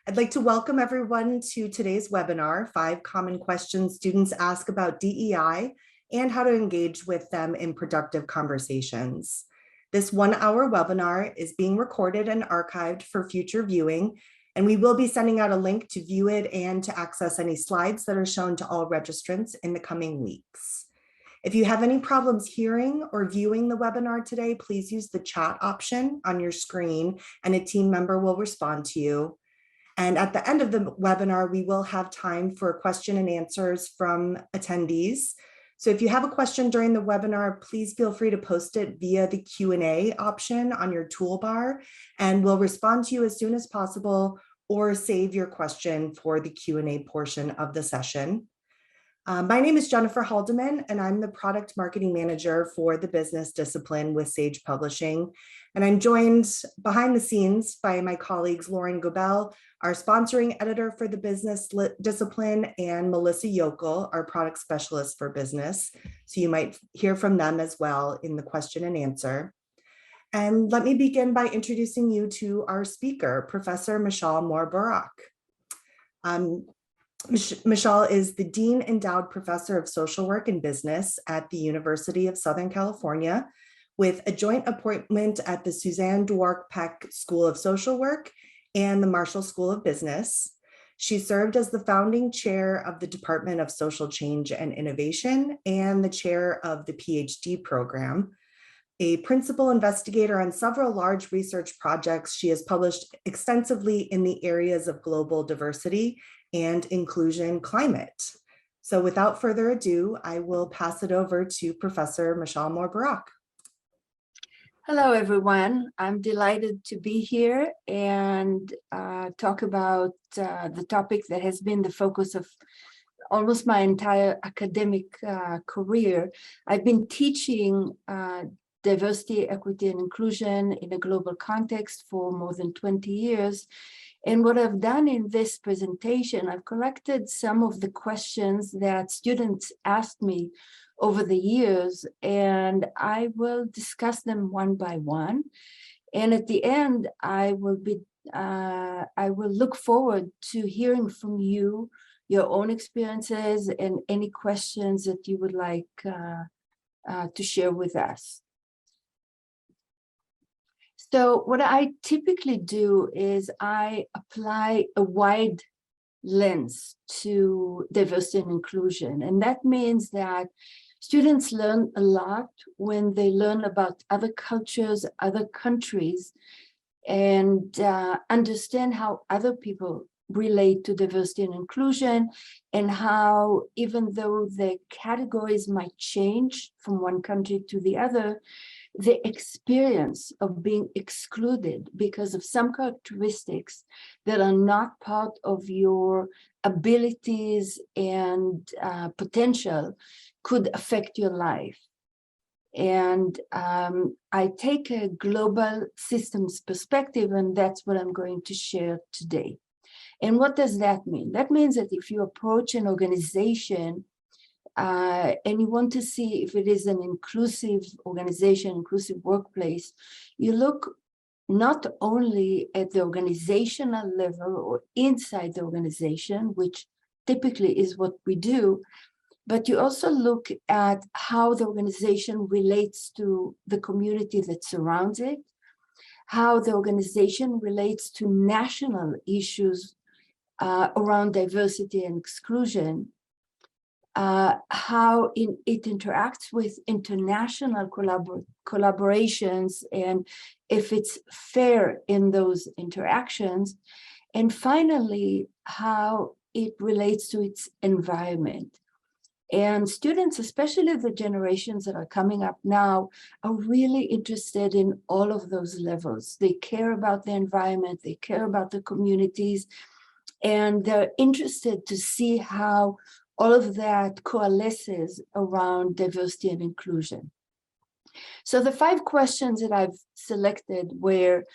I'd like to welcome everyone to today's webinar, 5 Common Questions Students Ask About DEI and How to Engage with Them in Productive Conversations. This 1-hour webinar is being recorded and archived for future viewing, and we will be sending out a link to view it and to access any slides that are shown to all registrants in the coming weeks. If you have any problems hearing or viewing the webinar today, please use the chat option on your screen and a team member will respond to you. And at the end of the webinar, we will have time for question and answers from attendees. So if you have a question during the webinar, please feel free to post it via the Q&A option on your toolbar, and we'll respond to you as soon as possible or save your question for the Q&A portion of the session. My name is Jennifer Haldeman, and I'm the Product Marketing Manager for the business discipline with Sage Publishing. And I'm joined behind the scenes by my colleagues, Lauren Gobel, our sponsoring editor for the business discipline, and Melissa Yokel, our product specialist for business. So you might hear from them as well in the question and answer. And let me begin by introducing you to our speaker, Professor Michal Barak. Michal is the Dean Endowed Professor of Social Work and Business at the University of Southern California, with a joint appointment at the Suzanne Dwork Peck School of Social Work and the Marshall School of Business. She served as the founding chair of the Department of Social Change and Innovation and the chair of the PhD program. A principal investigator on several large research projects, she has published extensively in the areas of global diversity and inclusion climate. So without further ado, I will pass it over to Professor Michal Barak. Hello, everyone. I'm delighted to be here and talk about the topic that has been the focus of almost my entire academic career. I've been teaching diversity, equity, and inclusion in a global context for more than 20 years. And what I've done in this presentation, I've collected some of the questions that students asked me over the years, and I will discuss them one by one. And at the end, I will look forward to hearing from you, your own experiences, and any questions that you would like to share with us. So what I typically do is I apply a wide lens to diversity and inclusion. And that means that students learn a lot when they learn about other cultures, other countries, and understand how other people relate to diversity and inclusion, and how, even though the categories might change from one country to the other, the experience of being excluded because of some characteristics that are not part of your abilities and potential could affect your life. And I take a global systems perspective, and that's what I'm going to share today. And what does that mean? That means that if you approach an organization and you want to see if it is an inclusive organization, inclusive workplace, you look not only at the organizational level or inside the organization, which typically is what we do, but you also look at how the organization relates to the community that surrounds it, how the organization relates to national issues around diversity and exclusion, how it interacts with international collaborations, and if it's fair in those interactions, and finally, how it relates to its environment. And students, especially the generations that are coming up now, are really interested in all of those levels. They care about the environment, they care about the communities, and they're interested to see how all of that coalesces around diversity and inclusion. So the 5 questions that I've selected were,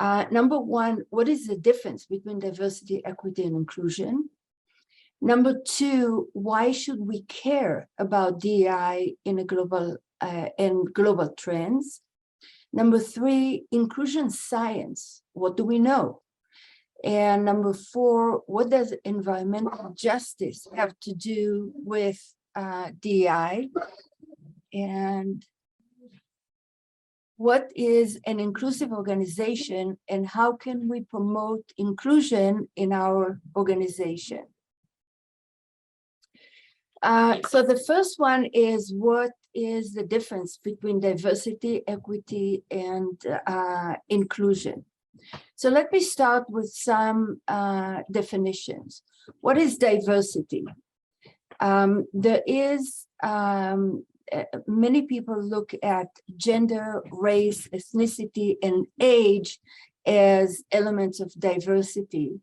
number 1, what is the difference between diversity, equity, and inclusion? Number 2, why should we care about DEI in a global and global trends? Number 3, inclusion science, what do we know? And number 4, what does environmental justice have to do with DEI? And what is an inclusive organization, and how can we promote inclusion in our organization? So the first one is, what is the difference between diversity, equity, and inclusion? So let me start with some definitions. What is diversity? There is, many people look at gender, race, ethnicity, and age as elements of diversity.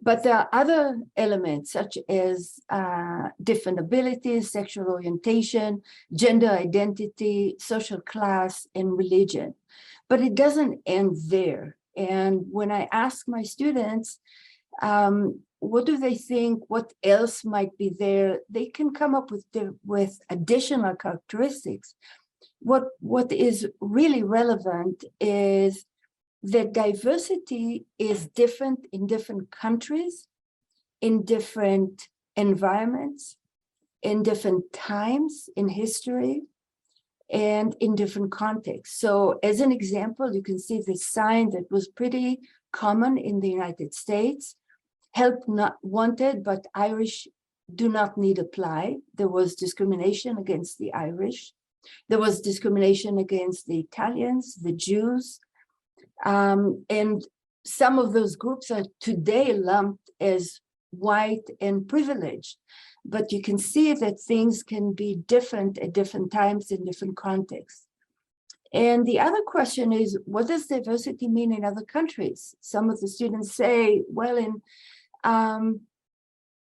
But there are other elements such as different abilities, sexual orientation, gender identity, social class, and religion. But it doesn't end there. And when I ask my students, what do they think, what else might be there, they can come up with additional characteristics. What is really relevant is that diversity is different in different countries, in different environments, in different times in history, and in different contexts. So as an example, you can see this sign that was pretty common in the United States: help not wanted, but Irish do not need apply. There was discrimination against the Irish. There was discrimination against the Italians, the Jews, and some of those groups are today lumped as white and privileged. But you can see that things can be different at different times in different contexts. And the other question is, what does diversity mean in other countries? Some of the students say, well,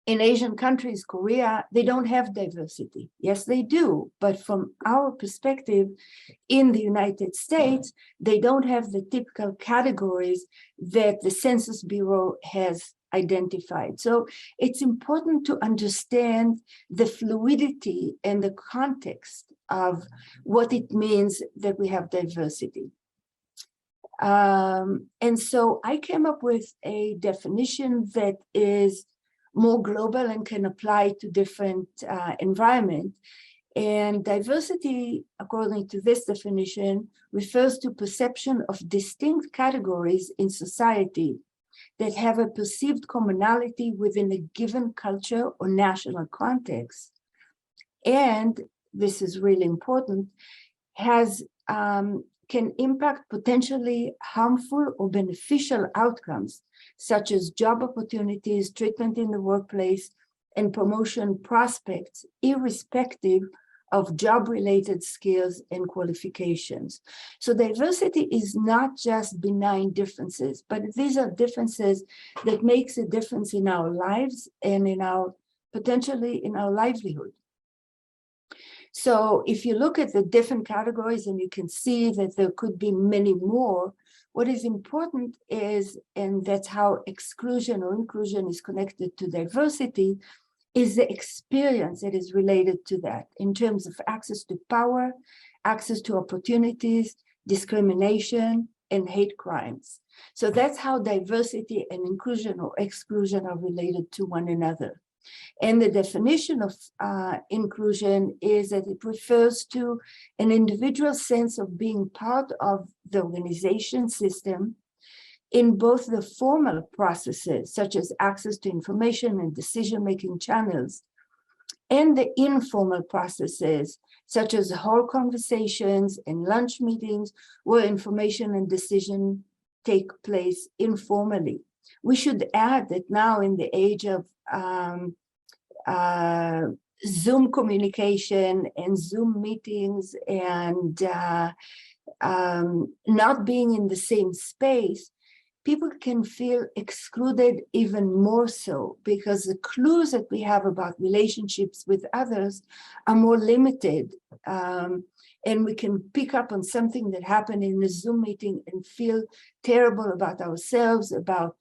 in Asian countries, Korea, they don't have diversity. Yes, they do. But from our perspective, in the United States, they don't have the typical categories that the Census Bureau has identified. So it's important to understand the fluidity and the context of what it means that we have diversity. And so I came up with a definition that is more global and can apply to different environments. And diversity, according to this definition, refers to perception of distinct categories in society that have a perceived commonality within a given culture or national context. And this is really important, can impact potentially harmful or beneficial outcomes, such as job opportunities, treatment in the workplace, and promotion prospects, irrespective of job-related skills and qualifications. So diversity is not just benign differences, but these are differences that makes a difference in our lives and in potentially in our livelihood. So if you look at the different categories, and you can see that there could be many more, what is important is, and that's how exclusion or inclusion is connected to diversity, is the experience that is related to that in terms of access to power, access to opportunities, discrimination, and hate crimes. So that's how diversity and inclusion or exclusion are related to one another. And the definition of inclusion is that it refers to an individual sense of being part of the organization system in both the formal processes, such as access to information and decision-making channels, and the informal processes, such as hall conversations and lunch meetings, where information and decision take place informally. We should add that now, in the age of Zoom communication and Zoom meetings and not being in the same space, people can feel excluded even more so, because the clues that we have about relationships with others are more limited. And we can pick up on something that happened in a Zoom meeting and feel terrible about ourselves, about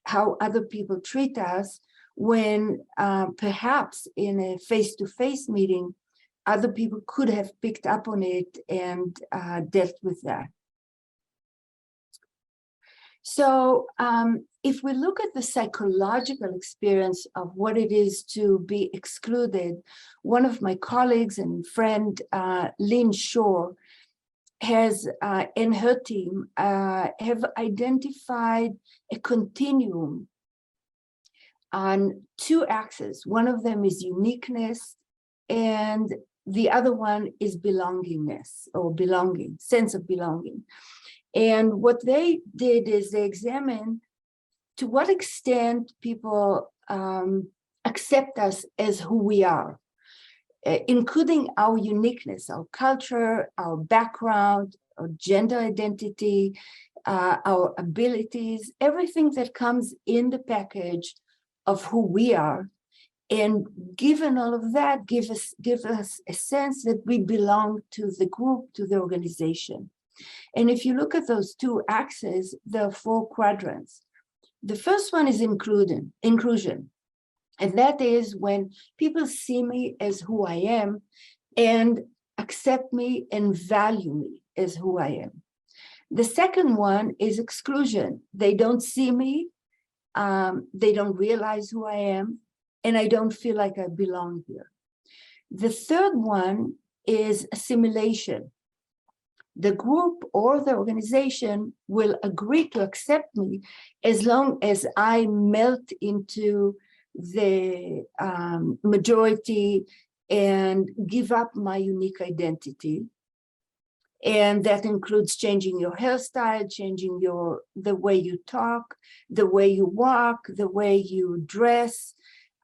how other people treat us, when perhaps in a face-to-face meeting, other people could have picked up on it and dealt with that. So if we look at the psychological experience of what it is to be excluded, one of my colleagues and friend, Lynn Shore, has and her team have identified a continuum on two axes. One of them is uniqueness, and the other one is belongingness or belonging, sense of belonging. And what they did is they examined to what extent people accept us as who we are, including our uniqueness, our culture, our background, our gender identity, our abilities, everything that comes in the package of who we are. And given all of that, give us a sense that we belong to the group, to the organization. And if you look at those two axes, there are four quadrants. The first one is inclusion. And that is when people see me as who I am and accept me and value me as who I am. The second one is exclusion. They don't see me, they don't realize who I am, and I don't feel like I belong here. The third one is assimilation. The group or the organization will agree to accept me as long as I melt into the majority and give up my unique identity. And that includes changing your hairstyle, changing the way you talk, the way you walk, the way you dress,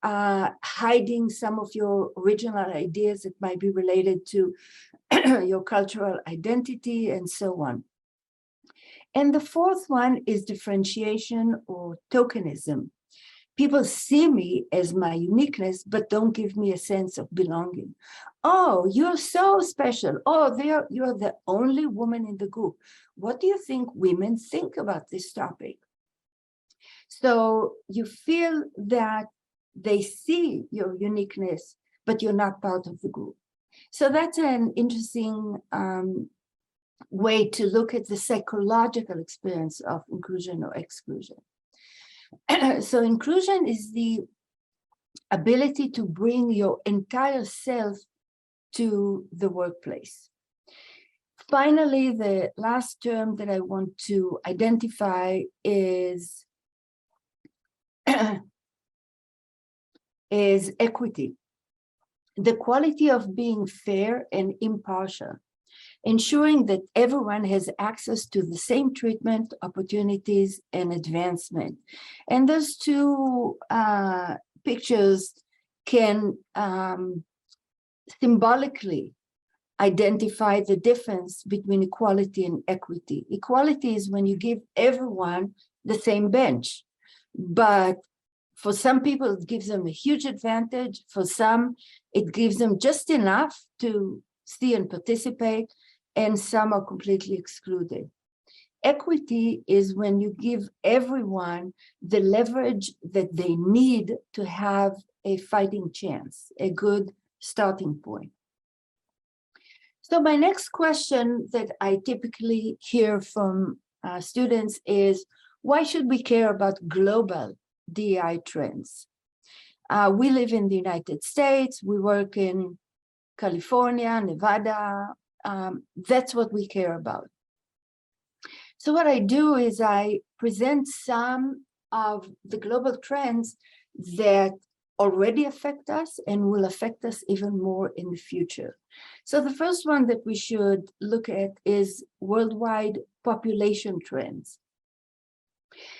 hiding some of your original ideas that might be related to your cultural identity, and so on. And the fourth one is differentiation or tokenism. People see me as my uniqueness, but don't give me a sense of belonging. Oh, you're so special. Oh, you're the only woman in the group. What do you think women think about this topic? So you feel that they see your uniqueness, but you're not part of the group. So that's an interesting way to look at the psychological experience of inclusion or exclusion. So inclusion is the ability to bring your entire self to the workplace. Finally, the last term that I want to identify is equity. The quality of being fair and impartial, ensuring that everyone has access to the same treatment, opportunities, and advancement. And those two pictures can symbolically identify the difference between equality and equity. Equality is when you give everyone the same bench, but for some people, it gives them a huge advantage. For some, it gives them just enough to see and participate, and some are completely excluded. Equity is when you give everyone the leverage that they need to have a fighting chance, a good starting point. So my next question that I typically hear from students is, why should we care about global DEI trends? We live in the United States, we work in California, Nevada, that's what we care about. So what I do is I present some of the global trends that already affect us and will affect us even more in the future. So the first one that we should look at is worldwide population trends.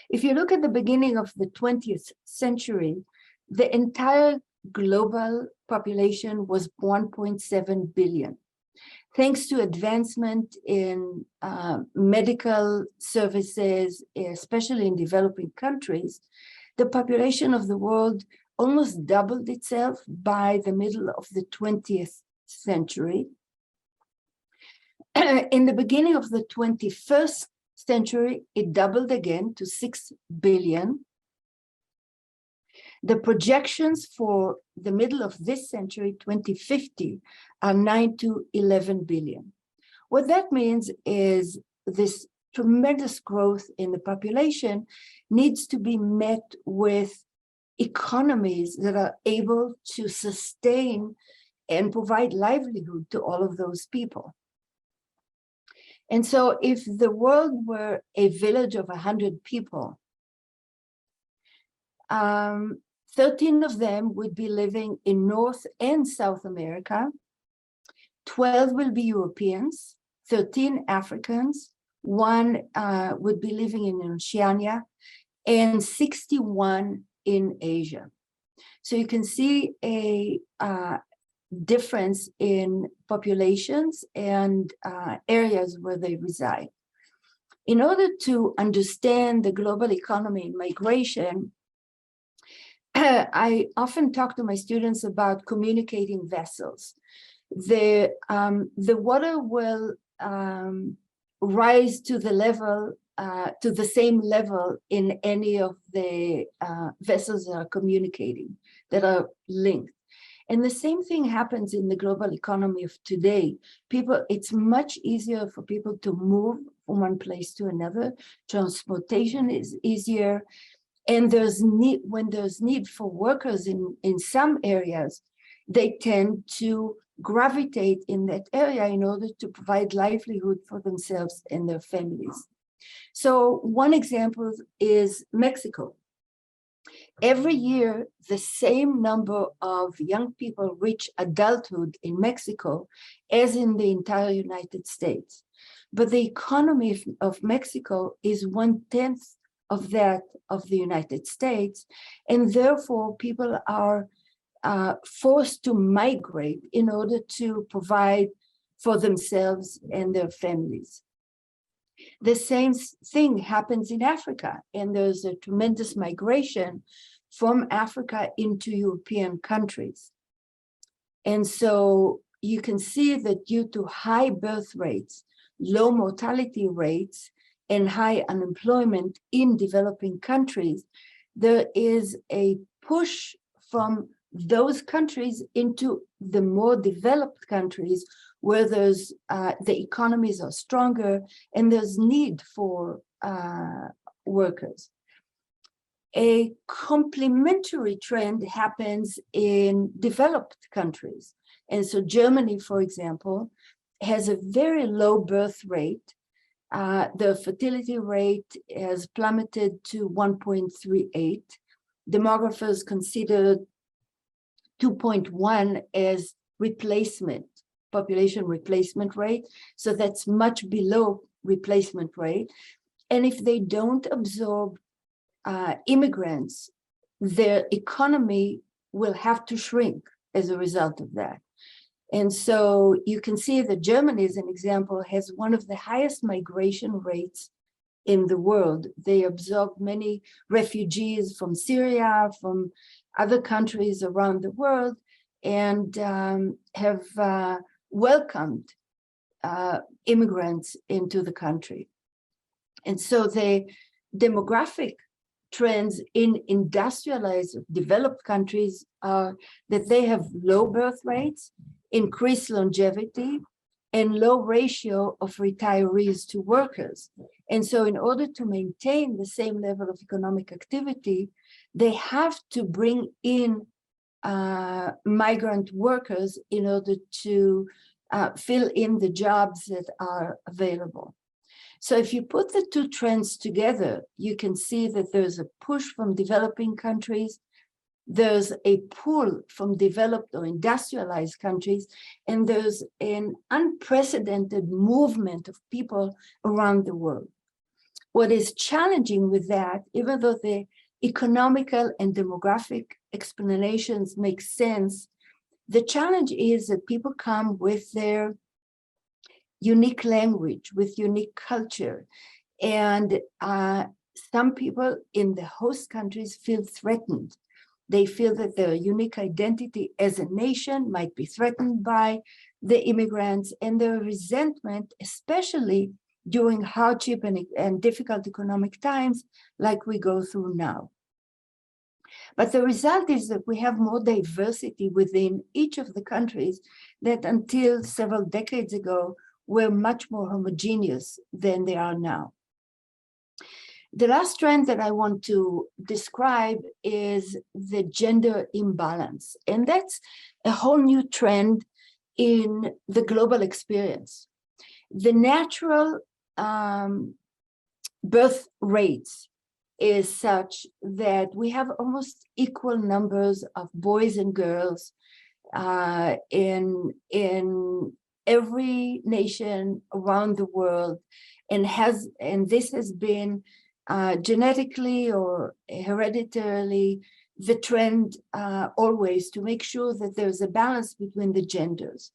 If you look at the beginning of the 20th century, the entire global population was 1.7 billion. Thanks to advancement in medical services, especially in developing countries, the population of the world almost doubled itself by the middle of the 20th century. In the beginning of the 21st century, it doubled again to 6 billion. The projections for the middle of this century, 2050, are 9 to 11 billion. What that means is this tremendous growth in the population needs to be met with economies that are able to sustain and provide livelihood to all of those people. And so if the world were a village of 100 people, 13 of them would be living in North and South America, 12 will be Europeans, 13 Africans, one would be living in Oceania, and 61 in Asia. So you can see a difference in populations and areas where they reside. In order to understand the global economy and migration, I often talk to my students about communicating vessels. The water will rise to the level, to the same level in any of the vessels that are communicating, that are linked. And the same thing happens in the global economy of today. It's much easier for people to move from one place to another. Transportation is easier. And when there's need for workers in some areas, they tend to gravitate in that area in order to provide livelihood for themselves and their families. So one example is Mexico. Every year, the same number of young people reach adulthood in Mexico as in the entire United States. But the economy of Mexico is 1/10 of that of the United States, and therefore people are forced to migrate in order to provide for themselves and their families. The same thing happens in Africa, and there's a tremendous migration from Africa into European countries. And so you can see that due to high birth rates, low mortality rates, and high unemployment in developing countries, there is a push from those countries into the more developed countries where there's the economies are stronger and there's need for workers. A complementary trend happens in developed countries. And so Germany, for example, has a very low birth rate. The fertility rate has plummeted to 1.38. Demographers consider 2.1 as replacement, population replacement rate. So that's much below replacement rate. And if they don't absorb immigrants, their economy will have to shrink as a result of that. And so you can see that Germany, as an example, has one of the highest migration rates in the world. They absorbed many refugees from Syria, from other countries around the world, and have welcomed immigrants into the country. And so the demographic trends in industrialized, developed countries are that they have low birth rates, increased longevity, and low ratio of retirees to workers. And so in order to maintain the same level of economic activity, they have to bring in migrant workers in order to fill in the jobs that are available. So if you put the two trends together, you can see that there's a push from developing countries, there's a pull from developed or industrialized countries, and there's an unprecedented movement of people around the world. What is challenging with that, even though the economical and demographic explanations make sense, the challenge is that people come with their unique language, with unique culture. And some people in the host countries feel threatened. They feel that their unique identity as a nation might be threatened by the immigrants, and their resentment, especially during hardship and difficult economic times like we go through now. But the result is that we have more diversity within each of the countries that until several decades ago were much more homogeneous than they are now. The last trend that I want to describe is the gender imbalance. And that's a whole new trend in the global experience. The natural birth rates is such that we have almost equal numbers of boys and girls in every nation around the world, and this has been genetically or hereditarily the trend always, to make sure that there's a balance between the genders.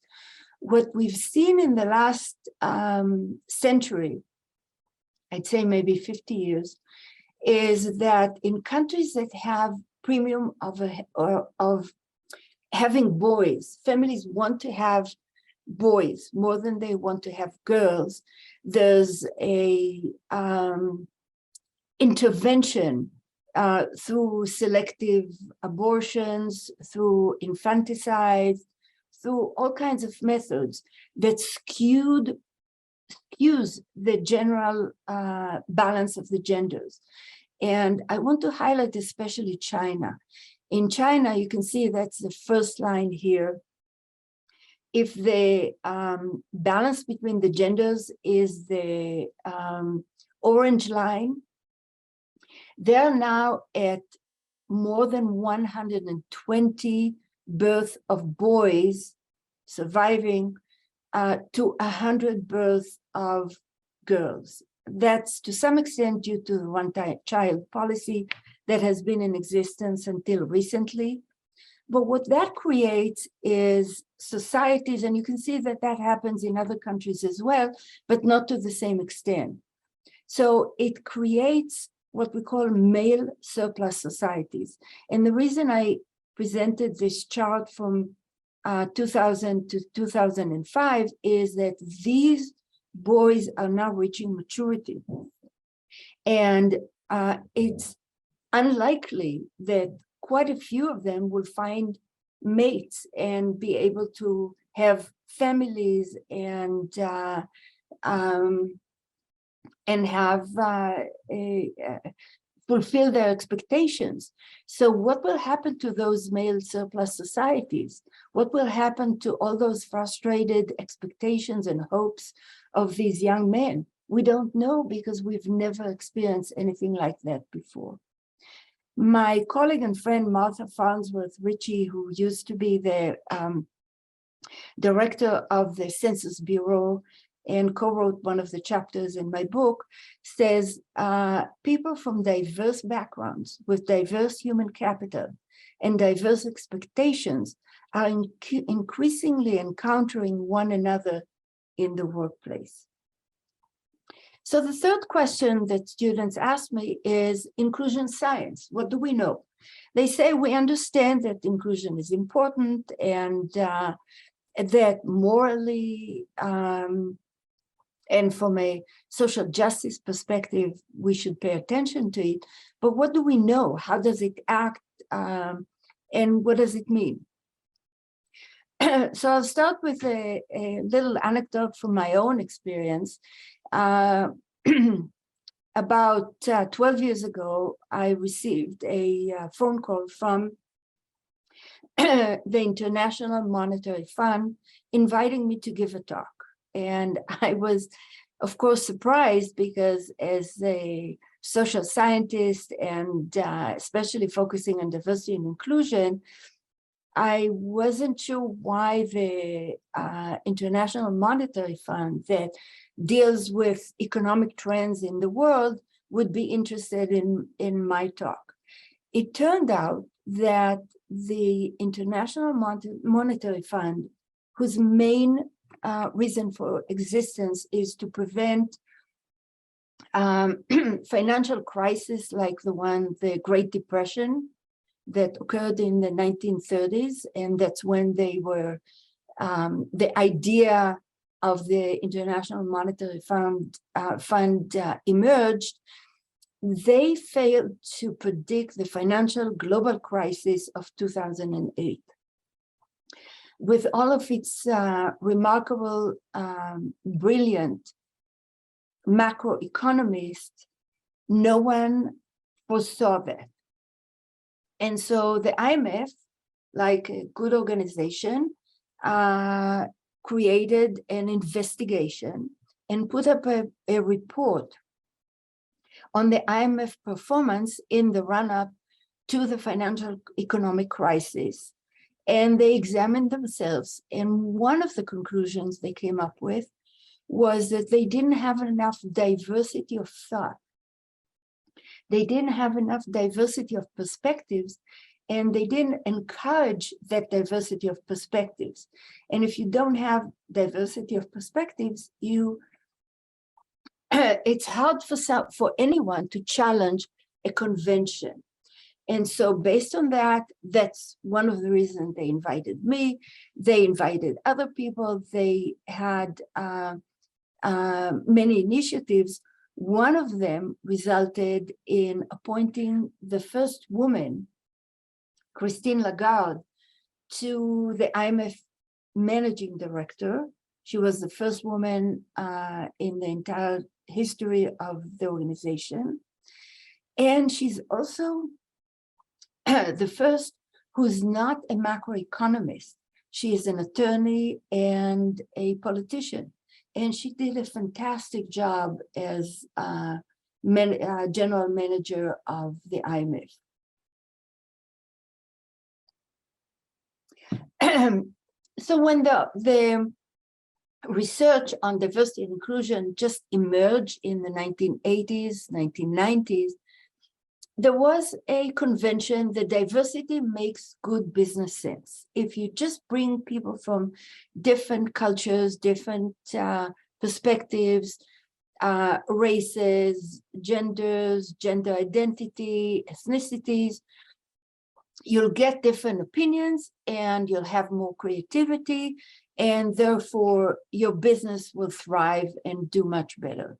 What we've seen in the last century, I'd say maybe 50 years, is that in countries that have premium of having boys, families want to have boys more than they want to have girls. There's a intervention through selective abortions, through infanticide, through all kinds of methods that skews the general balance of the genders. And I want to highlight especially China. In China, you can see that's the first line here. If the balance between the genders is the orange line, they're now at more than 120 births of boys surviving to 100 births of girls. That's to some extent due to the one-child policy that has been in existence until recently. But what that creates is societies, and you can see that that happens in other countries as well, but not to the same extent. So it creates what we call male surplus societies. And the reason I presented this chart from 2000 to 2005 is that these boys are now reaching maturity. And it's unlikely that quite a few of them will find mates and be able to have families and have fulfill their expectations. So what will happen to those male surplus societies? What will happen to all those frustrated expectations and hopes of these young men? We don't know, because we've never experienced anything like that before. My colleague and friend, Martha Farnsworth Ritchie, who used to be the director of the Census Bureau and co-wrote one of the chapters in my book, says people from diverse backgrounds with diverse human capital and diverse expectations are increasingly encountering one another in the workplace. So the third question that students ask me is inclusion science. What do we know? They say we understand that inclusion is important and that morally and from a social justice perspective, we should pay attention to it. But what do we know? How does it act? And what does it mean? So I'll start with a little anecdote from my own experience. About 12 years ago, I received a phone call from the International Monetary Fund inviting me to give a talk. And I was, of course, surprised, because as a social scientist and especially focusing on diversity and inclusion, I wasn't sure why the International Monetary Fund that deals with economic trends in the world would be interested in my talk. It turned out that the International Monetary Fund, whose main reason for existence is to prevent financial crisis like the Great Depression that occurred in the 1930s, and that's when they were, the idea of the International Monetary Fund emerged. They failed to predict the financial global crisis of 2008. With all of its remarkable, brilliant macroeconomists, No one foresaw that. And so the IMF, like a good organization, created an investigation and put up a report on the IMF performance in the run-up to the financial economic crisis. And they examined themselves. And one of the conclusions they came up with was that they didn't have enough diversity of thought. They didn't have enough diversity of perspectives, and they didn't encourage that diversity of perspectives. And if you don't have diversity of perspectives, it's hard for anyone to challenge a convention. And so based on that, that's one of the reasons they invited me. They invited other people. They had many initiatives. One of them resulted in appointing the first woman, Christine Lagarde, to the IMF managing director. She was the first woman in the entire history of the organization. And she's also the first who's not a macroeconomist. She is an attorney and a politician. And she did a fantastic job as general manager of the IMF. So when the research on diversity and inclusion just emerged in the 1980s, 1990s, there was a convention that diversity makes good business sense. If you just bring people from different cultures, different perspectives, races, genders, gender identity, ethnicities, you'll get different opinions and you'll have more creativity, and therefore your business will thrive and do much better.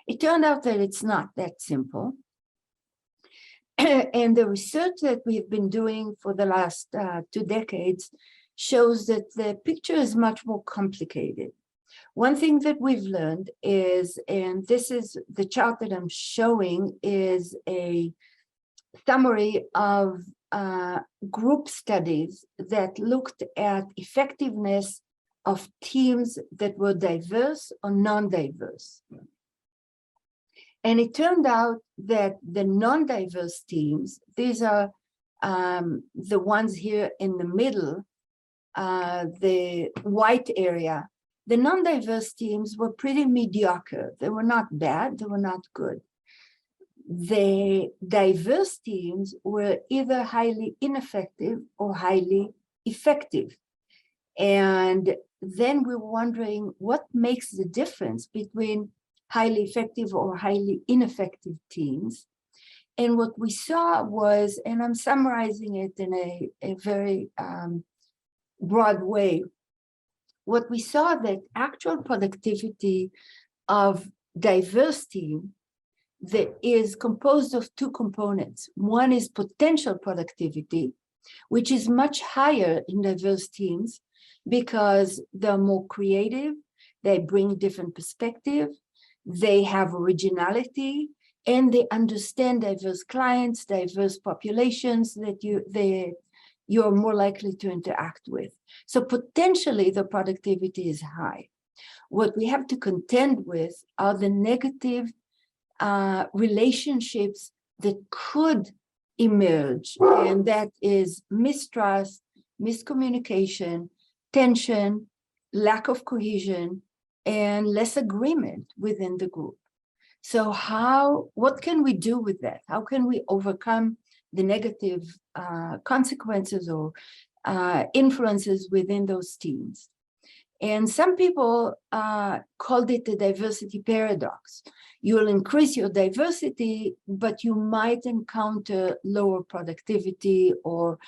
It turned out that it's not that simple. And the research that we've been doing for the last 2 decades shows that the picture is much more complicated. One thing that we've learned is, and this is the chart that I'm showing, is a summary of group studies that looked at effectiveness of teams that were diverse or non-diverse. And it turned out that the non-diverse teams, these are the ones here in the middle, the white area, the non-diverse teams were pretty mediocre. They were not bad, they were not good. The diverse teams were either highly ineffective or highly effective. And then we were wondering what makes the difference between highly effective or highly ineffective teams. And what we saw was, and I'm summarizing it in a very broad way, what we saw that actual productivity of diverse team that is composed of 2 components. One is potential productivity, which is much higher in diverse teams because they're more creative, they bring different perspective, they have originality, and they understand diverse clients, diverse populations that you're more likely to interact with. So potentially the productivity is high. What we have to contend with are the negative relationships that could emerge, and that is mistrust, miscommunication, tension, lack of cohesion, and less agreement within the group. So what can we do with that? How can we overcome the negative consequences or influences within those teams? And some people called it the diversity paradox. You'll increase your diversity, but you might encounter lower productivity or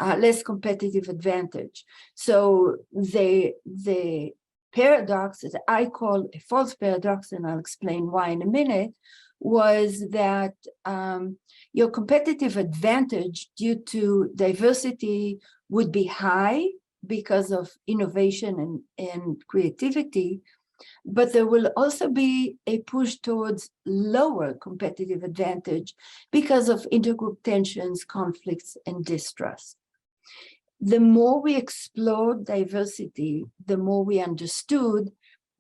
less competitive advantage. So the paradox, that I call a false paradox, and I'll explain why in a minute, was that your competitive advantage due to diversity would be high because of innovation and creativity, But there will also be a push towards lower competitive advantage because of intergroup tensions, conflicts, and distrust. The more we explored diversity, the more we understood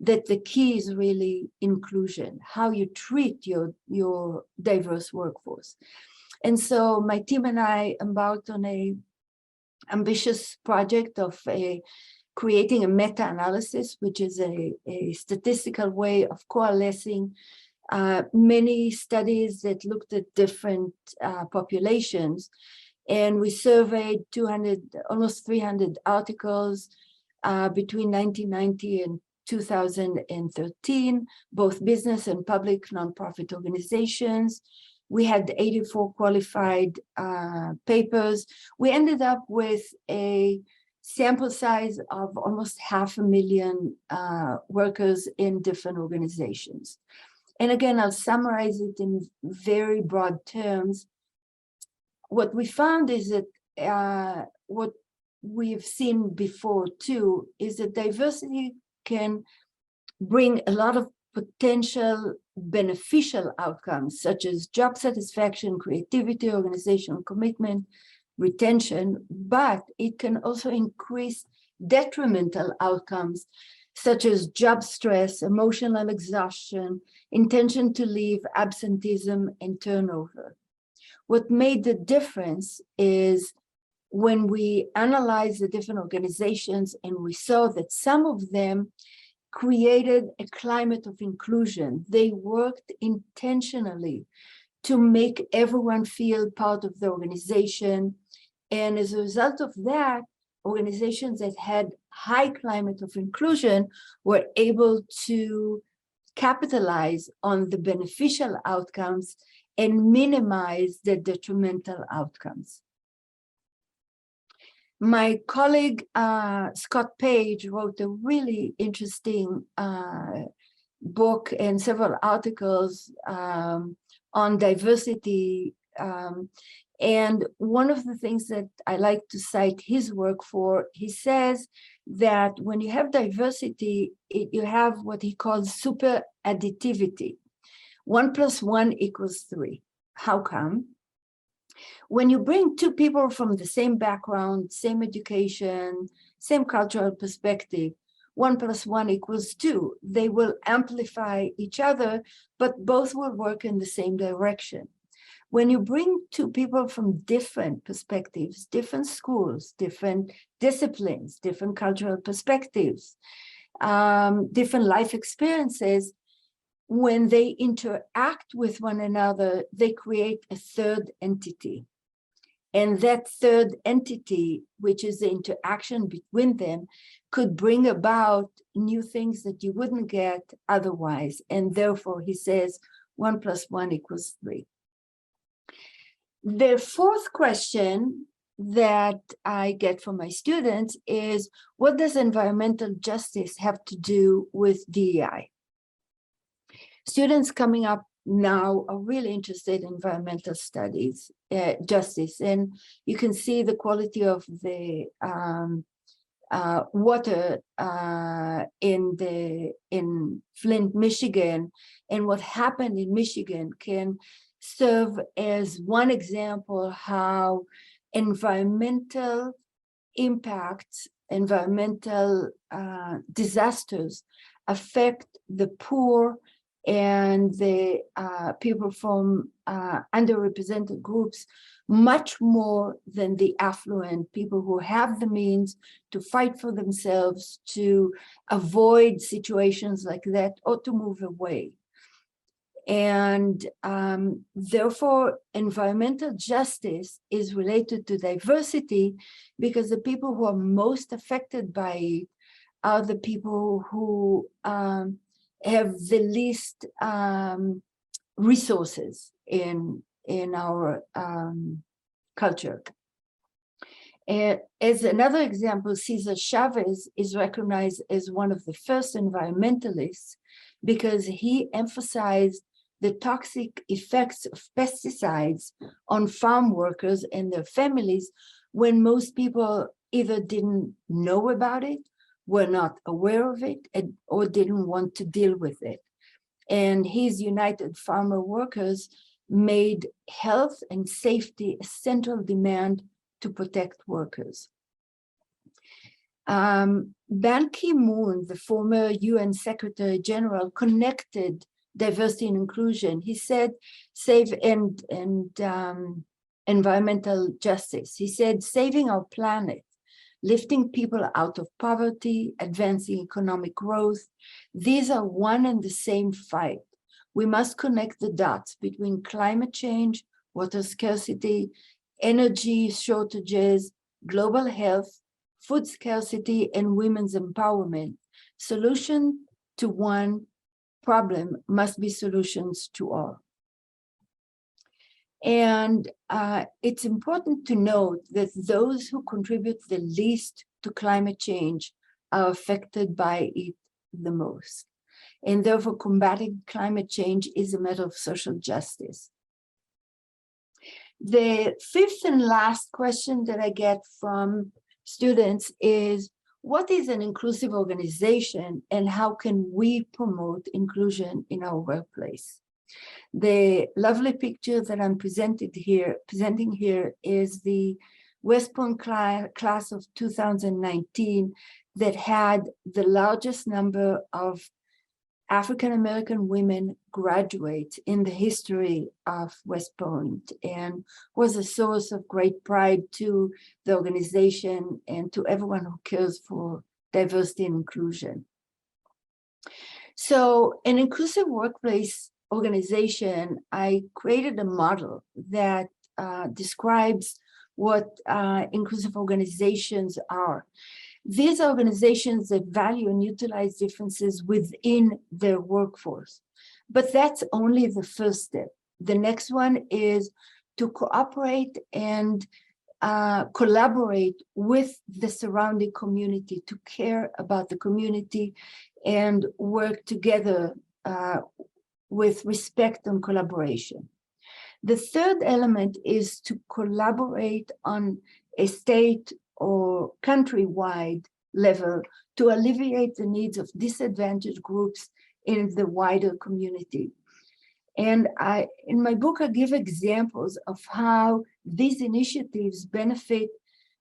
that the key is really inclusion, how you treat your diverse workforce. And so my team and I embarked on an ambitious project of creating a meta-analysis, which is a statistical way of coalescing many studies that looked at different populations. And we surveyed 200, almost 300 articles between 1990 and 2013, both business and public nonprofit organizations. We had 84 qualified papers. We ended up with a sample size of almost 500,000 workers in different organizations. And again, I'll summarize it in very broad terms. What we found is that what we've seen before too is that diversity can bring a lot of potential beneficial outcomes, such as job satisfaction, creativity, organizational commitment, retention, but it can also increase detrimental outcomes, such as job stress, emotional exhaustion, intention to leave, absenteeism, and turnover. What made the difference is when we analyzed the different organizations and we saw that some of them created a climate of inclusion. They worked intentionally to make everyone feel part of the organization. And as a result of that, organizations that had high climate of inclusion were able to capitalize on the beneficial outcomes and minimize the detrimental outcomes. My colleague, Scott Page, wrote a really interesting book and several articles on diversity. And one of the things that I like to cite his work for, he says that when you have diversity, you have what he calls super additivity. 1 + 1 = 3. How come? When you bring two people from the same background, same education, same cultural perspective, 1 + 1 = 2. They will amplify each other, but both will work in the same direction. When you bring two people from different perspectives, different schools, different disciplines, different cultural perspectives, different life experiences, when they interact with one another, they create a third entity. And that third entity, which is the interaction between them, could bring about new things that you wouldn't get otherwise. And therefore, he says, 1 + 1 = 3. The fourth question that I get from my students is, what does environmental justice have to do with DEI? Students coming up now are really interested in environmental studies, justice, and you can see the quality of the water in Flint, Michigan, and what happened in Michigan can serve as one example how environmental impacts, environmental disasters affect the poor and the people from underrepresented groups much more than the affluent people who have the means to fight for themselves, to avoid situations like that, or to move away. And therefore, environmental justice is related to diversity because the people who are most affected by it are the people who have the least resources in our culture. And as another example, Cesar Chavez is recognized as one of the first environmentalists because he emphasized the toxic effects of pesticides on farm workers and their families when most people either didn't know about it were not aware of it or didn't want to deal with it. And his United Farmer Workers made health and safety a central demand to protect workers. Ban Ki-moon, the former UN Secretary General, connected diversity and inclusion. He said, environmental justice. He said, saving our planet, lifting people out of poverty, advancing economic growth. These are one and the same fight. We must connect the dots between climate change, water scarcity, energy shortages, global health, food scarcity, and women's empowerment. Solution to one problem must be solutions to all. And it's important to note that those who contribute the least to climate change are affected by it the most. And therefore, combating climate change is a matter of social justice. The fifth and last question that I get from students is, what is an inclusive organization and how can we promote inclusion in our workplace? The lovely picture that I'm presenting here is the West Point class of 2019 that had the largest number of African-American women graduate in the history of West Point, and was a source of great pride to the organization and to everyone who cares for diversity and inclusion. So an inclusive workplace organization, I created a model that describes what inclusive organizations are. These organizations that value and utilize differences within their workforce. But that's only the first step. The next one is to cooperate and collaborate with the surrounding community, to care about the community and work together with respect and collaboration. The third element is to collaborate on a state or country-wide level to alleviate the needs of disadvantaged groups in the wider community. And in my book, I give examples of how these initiatives benefit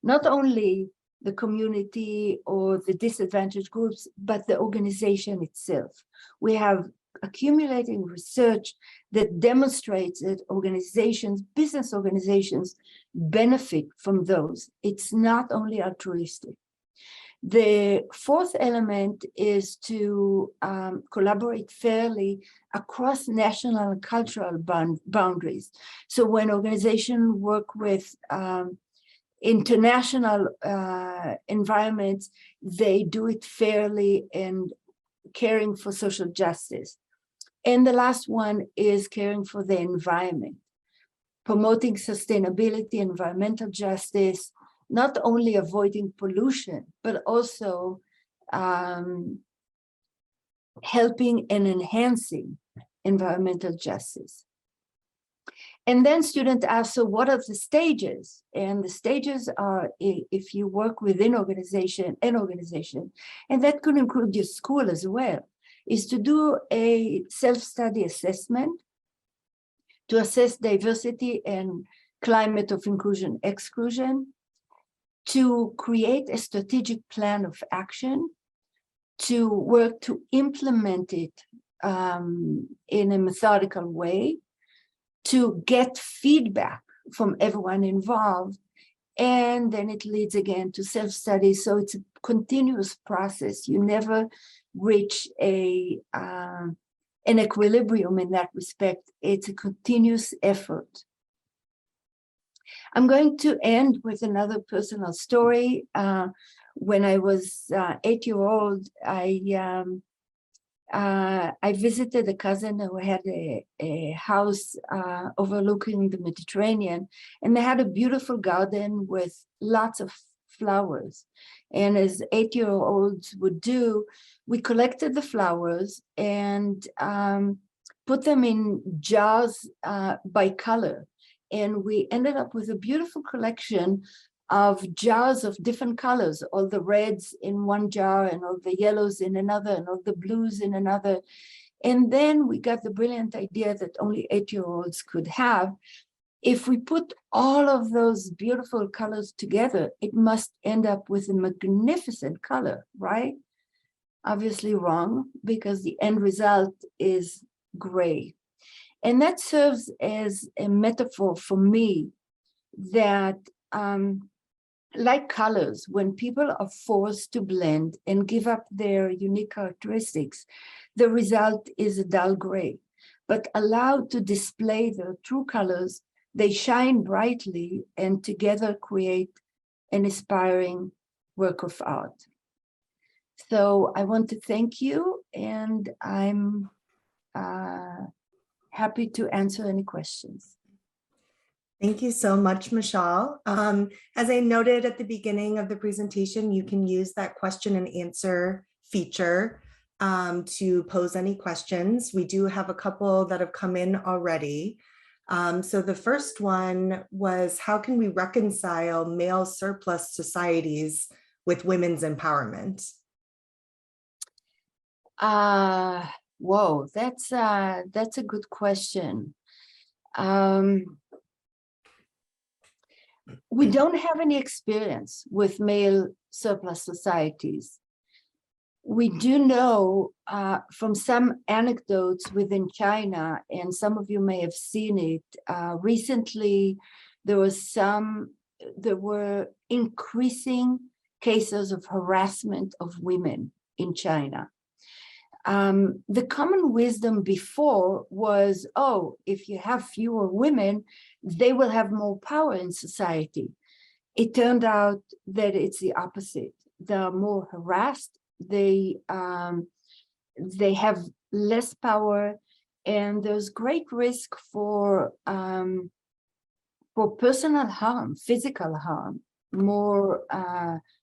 not only the community or the disadvantaged groups, but the organization itself. We have accumulating research that demonstrates that organizations, business organizations, benefit from those. It's not only altruistic. The fourth element is to collaborate fairly across national and cultural boundaries. So when organizations work with international environments, they do it fairly and caring for social justice. And the last one is caring for the environment, promoting sustainability, environmental justice, not only avoiding pollution, but also helping and enhancing environmental justice. And then students ask, so what are the stages? And the stages are, if you work within an organization, and that could include your school as well, is to do a self-study assessment to assess diversity and climate of inclusion exclusion, to create a strategic plan of action, to work to implement it in a methodical way, to get feedback from everyone involved, and then it leads again to self-study. So it's a continuous process. You never reach an equilibrium in that respect. It's a continuous effort. I'm going to end with another personal story. When I was 8-year-old, I visited a cousin who had a house overlooking the Mediterranean, and they had a beautiful garden with lots of flowers. And as 8-year-olds would do, we collected the flowers and put them in jars by color. And we ended up with a beautiful collection of jars of different colors, all the reds in one jar and all the yellows in another and all the blues in another. And then we got the brilliant idea that only 8-year-olds could have. If we put all of those beautiful colors together, it must end up with a magnificent color, right? Obviously wrong, because the end result is gray. And that serves as a metaphor for me that like colors, when people are forced to blend and give up their unique characteristics, the result is a dull gray. But allowed to display their true colors, they shine brightly and together create an inspiring work of art. So I want to thank you, and I'm happy to answer any questions. Thank you so much, Michelle. As I noted at the beginning of the presentation, you can use that question and answer feature to pose any questions. We do have a couple that have come in already. So the first one was, how can we reconcile male surplus societies with women's empowerment? Whoa, that's a good question. We don't have any experience with male surplus societies. We do know from some anecdotes within China, and some of you may have seen it, recently there were increasing cases of harassment of women in China. The common wisdom before was, oh, if you have fewer women, they will have more power in society. It turned out that it's the opposite. They're more harassed, they have less power, and there's great risk for personal harm, physical harm, more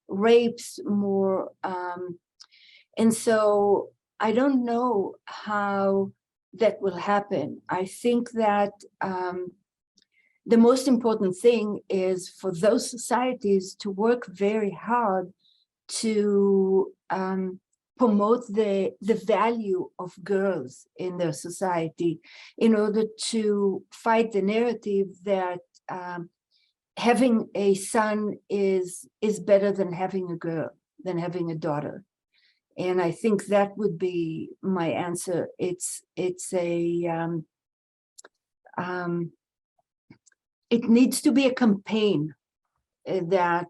rapes, more, and so I don't know how that will happen. I think that the most important thing is for those societies to work very hard to promote the value of girls in their society, in order to fight the narrative that having a son is better than having a girl, than having a daughter. And I think that would be my answer. It needs to be a campaign that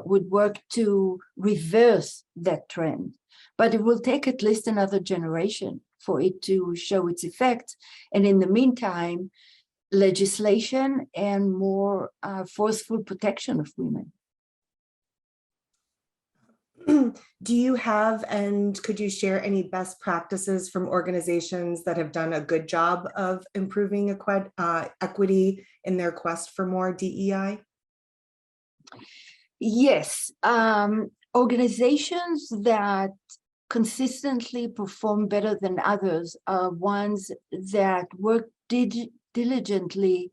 would work to reverse that trend, but it will take at least another generation for it to show its effect. And in the meantime, legislation and more forceful protection of women. Do you have, and could you share any best practices from organizations that have done a good job of improving equity in their quest for more DEI? Yes, organizations that consistently perform better than others are ones that work diligently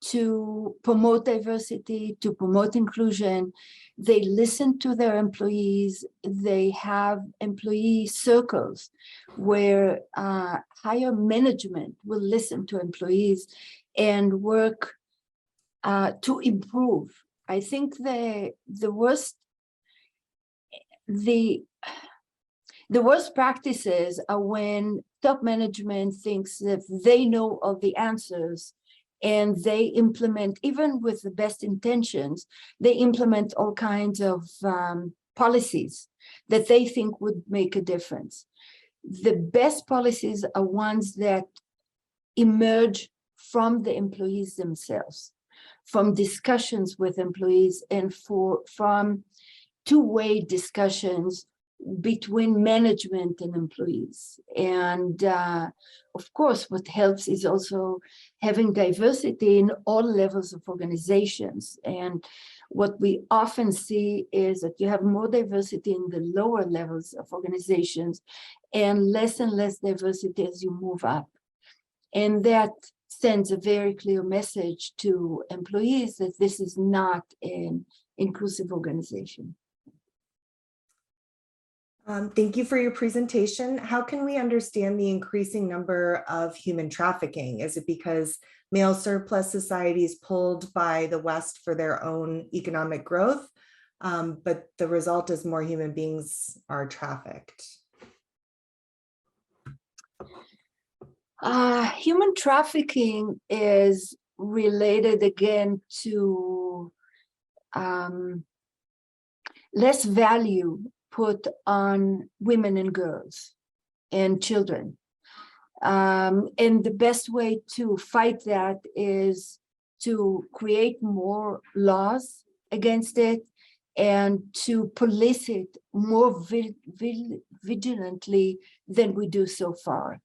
to promote diversity, to promote inclusion. They listen to their employees. They have employee circles where higher management will listen to employees and work to improve. I think the worst practices are when top management thinks that they know all the answers, and they implement, even with the best intentions, they implement all kinds of policies that they think would make a difference. The best policies are ones that emerge from the employees themselves, from discussions with employees, and from two-way discussions between management and employees. And of course, what helps is also having diversity in all levels of organizations. And what we often see is that you have more diversity in the lower levels of organizations and less diversity as you move up. And that sends a very clear message to employees that this is not an inclusive organization. Thank you for your presentation. How can we understand the increasing number of human trafficking? Is it because male surplus societies pulled by the West for their own economic growth, but the result is more human beings are trafficked? Human trafficking is related again to less value put on women and girls and children. And the best way to fight that is to create more laws against it and to police it more vigilantly than we do so far.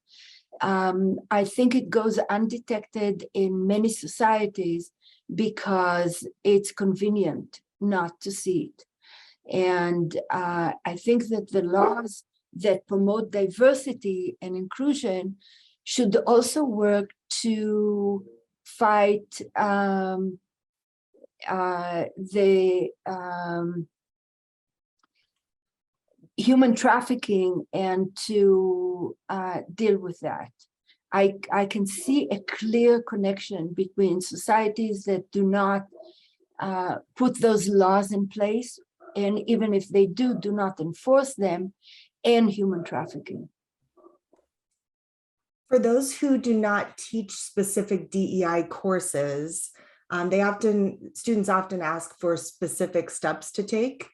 I think it goes undetected in many societies because it's convenient not to see it. And I think that the laws that promote diversity and inclusion should also work to fight the human trafficking and to deal with that. I can see a clear connection between societies that do not put those laws in place, and even if they do not enforce them, and human trafficking. For those who do not teach specific DEI courses, students often ask for specific steps to take.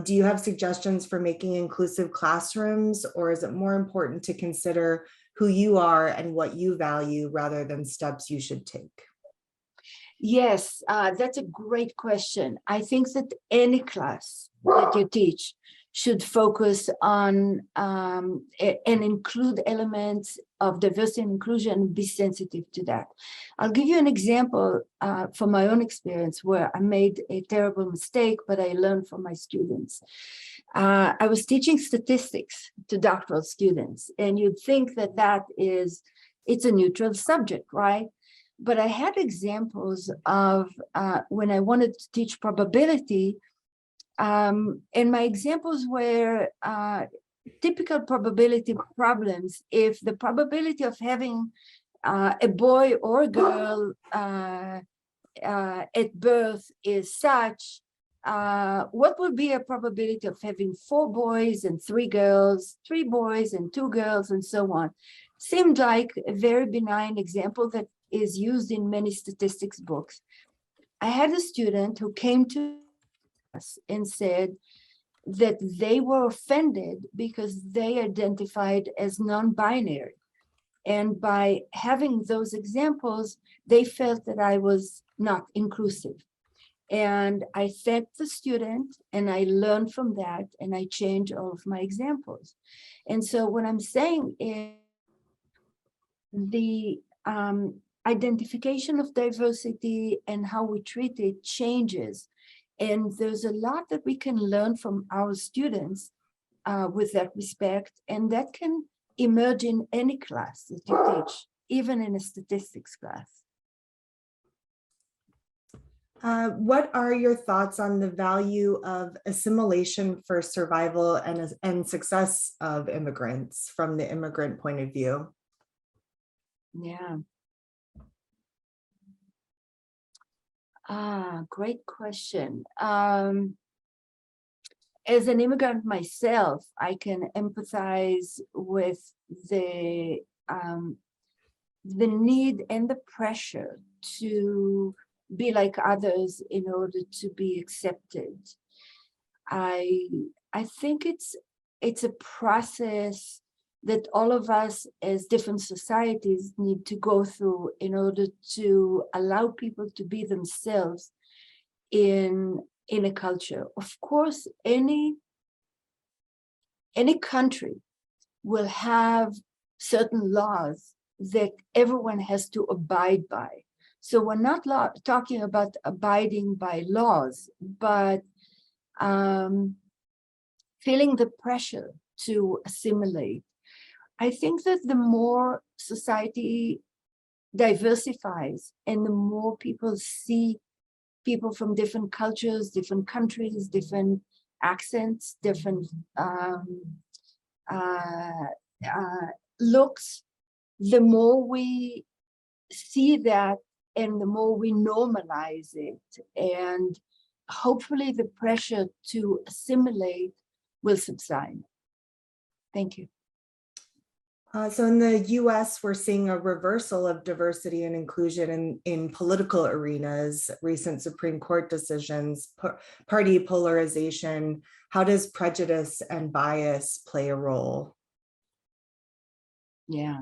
Do you have suggestions for making inclusive classrooms, or is it more important to consider who you are and what you value rather than steps you should take? Yes, that's a great question. I think that any class that you teach should focus on and include elements of diversity and inclusion, be sensitive to that. I'll give you an example from my own experience where I made a terrible mistake, but I learned from my students. I was teaching statistics to doctoral students, and you'd think that it's a neutral subject, right? But I had examples of when I wanted to teach probability, and my examples were typical probability problems. If the probability of having a boy or a girl at birth is such, what would be a probability of having 4 boys and 3 girls, 3 boys and 2 girls, and so on? Seemed like a very benign example that is used in many statistics books. I had a student who came to us and said that they were offended because they identified as non-binary. And by having those examples, they felt that I was not inclusive. And I thanked the student and I learned from that and I changed all of my examples. And so what I'm saying is the identification of diversity and how we treat it changes. And there's a lot that we can learn from our students with that respect, and that can emerge in any class that you teach, even in a statistics class. What are your thoughts on the value of assimilation for survival and success of immigrants from the immigrant point of view? Yeah. Great question. As an immigrant myself, I can empathize with the need and the pressure to be like others in order to be accepted. I think it's a process that all of us as different societies need to go through in order to allow people to be themselves in a culture. Of course, any country will have certain laws that everyone has to abide by. So we're not talking about abiding by laws, but feeling the pressure to assimilate. I think that the more society diversifies and the more people see people from different cultures, different countries, different accents, different looks, the more we see that and the more we normalize it, and hopefully the pressure to assimilate will subside. Thank you. So in the US, we're seeing a reversal of diversity and inclusion in political arenas, recent Supreme Court decisions, party polarization. How does prejudice and bias play a role? Yeah.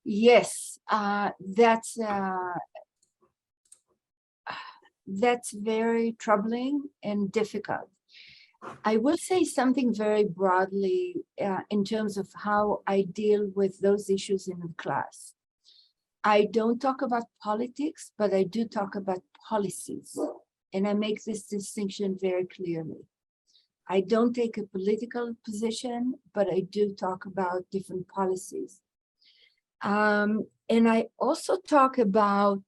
Yes, that's very troubling and difficult. I will say something very broadly in terms of how I deal with those issues in the class. I don't talk about politics, but I do talk about policies. And I make this distinction very clearly. I don't take a political position, but I do talk about different policies. And I also talk about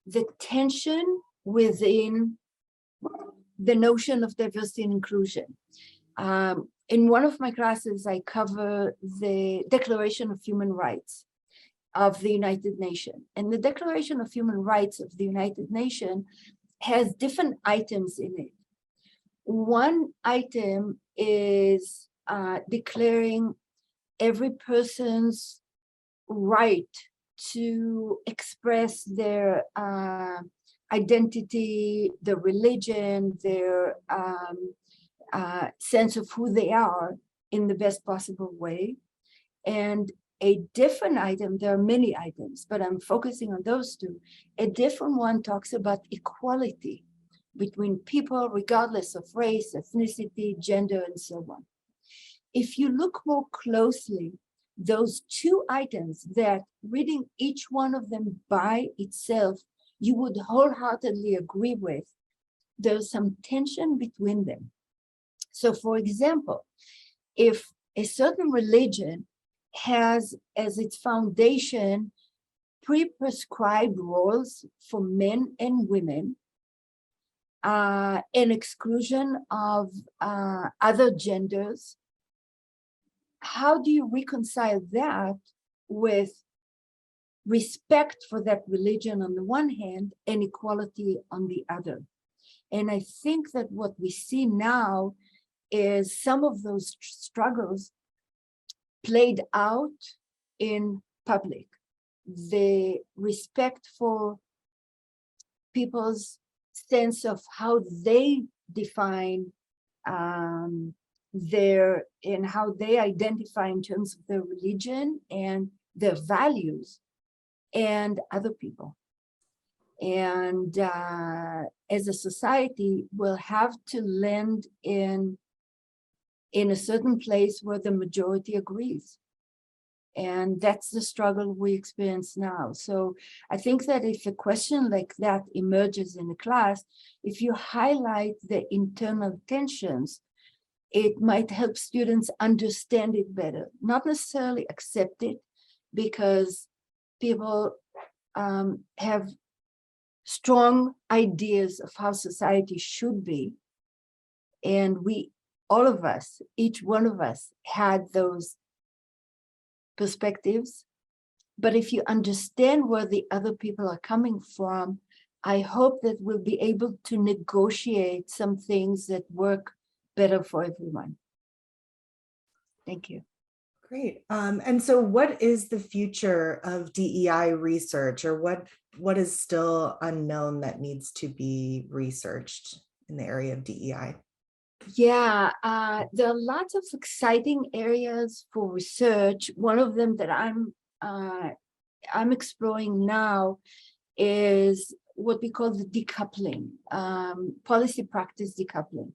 the tension within the notion of diversity and inclusion. In one of my classes, I cover the Declaration of Human Rights of the United Nations. And the Declaration of Human Rights of the United Nations has different items in it. One item is declaring every person's right to express their identity, their religion, their sense of who they are in the best possible way. And a different item, there are many items, but I'm focusing on those two. A different one talks about equality between people, regardless of race, ethnicity, gender, and so on. If you look more closely, those two items that reading each one of them by itself, you would wholeheartedly agree with, there's some tension between them. So for example, if a certain religion has as its foundation pre-prescribed roles for men and women, an exclusion of other genders, how do you reconcile that with respect for that religion on the one hand and equality on the other? And I think that what we see now is some of those struggles played out in public. The respect for people's sense of how they define their and how they identify in terms of their religion and their values and other people. And as a society, we'll have to land in a certain place where the majority agrees. And that's the struggle we experience now. So I think that if a question like that emerges in a class, if you highlight the internal tensions, it might help students understand it better, not necessarily accept it, because people have strong ideas of how society should be. And all of us, each one of us had those perspectives. But if you understand where the other people are coming from, I hope that we'll be able to negotiate some things that work better for everyone. Thank you. Great. And so what is the future of DEI research, or what is still unknown that needs to be researched in the area of DEI? Yeah, there are lots of exciting areas for research. One of them that I'm exploring now is what we call the decoupling, policy practice decoupling.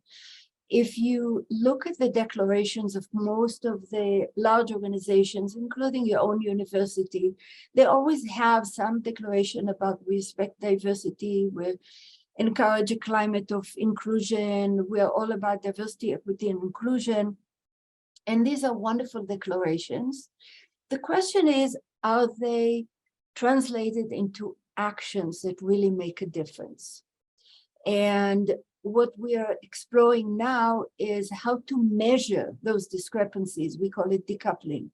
If you look at the declarations of most of the large organizations, including your own university, they always have some declaration about respect diversity, we encourage a climate of inclusion, we're all about diversity, equity, and inclusion. And these are wonderful declarations. The question is, are they translated into actions that really make a difference. And what we are exploring now is how to measure those discrepancies. We call it decoupling,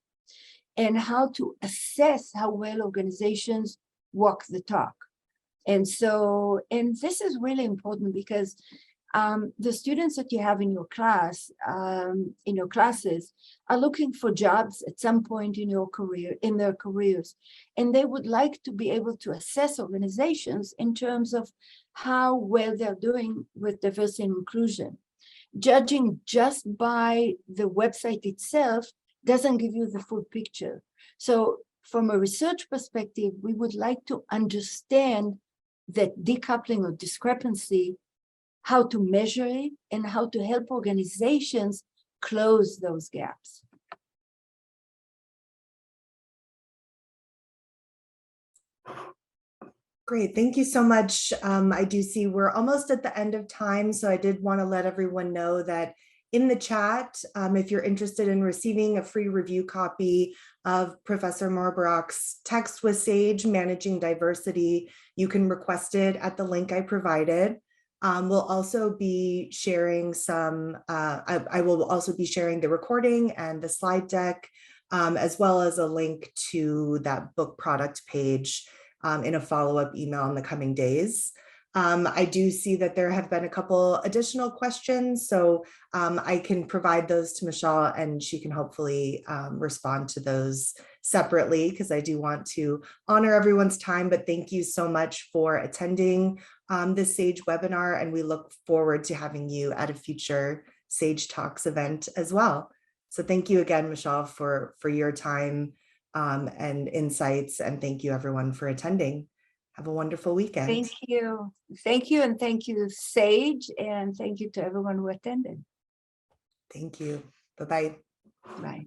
and how to assess how well organizations walk the talk. And so, and this is really important because the students that you have in your class, in your classes, are looking for jobs at some point in your career, in their careers, and they would like to be able to assess organizations in terms of how well they're doing with diversity and inclusion. Judging just by the website itself doesn't give you the full picture. So from a research perspective, we would like to understand that decoupling or discrepancy, how to measure it, and how to help organizations close those gaps. Great, thank you so much. I do see we're almost at the end of time, so I did want to let everyone know that in the chat, if you're interested in receiving a free review copy of Professor Barak's text with SAGE, Managing Diversity, you can request it at the link I provided. We'll also be sharing some, I will also be sharing the recording and the slide deck, as well as a link to that book product page in a follow-up email in the coming days. I do see that there have been a couple additional questions, so I can provide those to Michelle and she can hopefully respond to those separately, because I do want to honor everyone's time. But thank you so much for attending this SAGE webinar, and we look forward to having you at a future SAGE Talks event as well. So thank you again, Michelle, for your time and insights, and thank you everyone for attending. Have a wonderful weekend. Thank you. Thank you. And thank you, SAGE. And thank you to everyone who attended. Thank you. Bye-bye. Bye.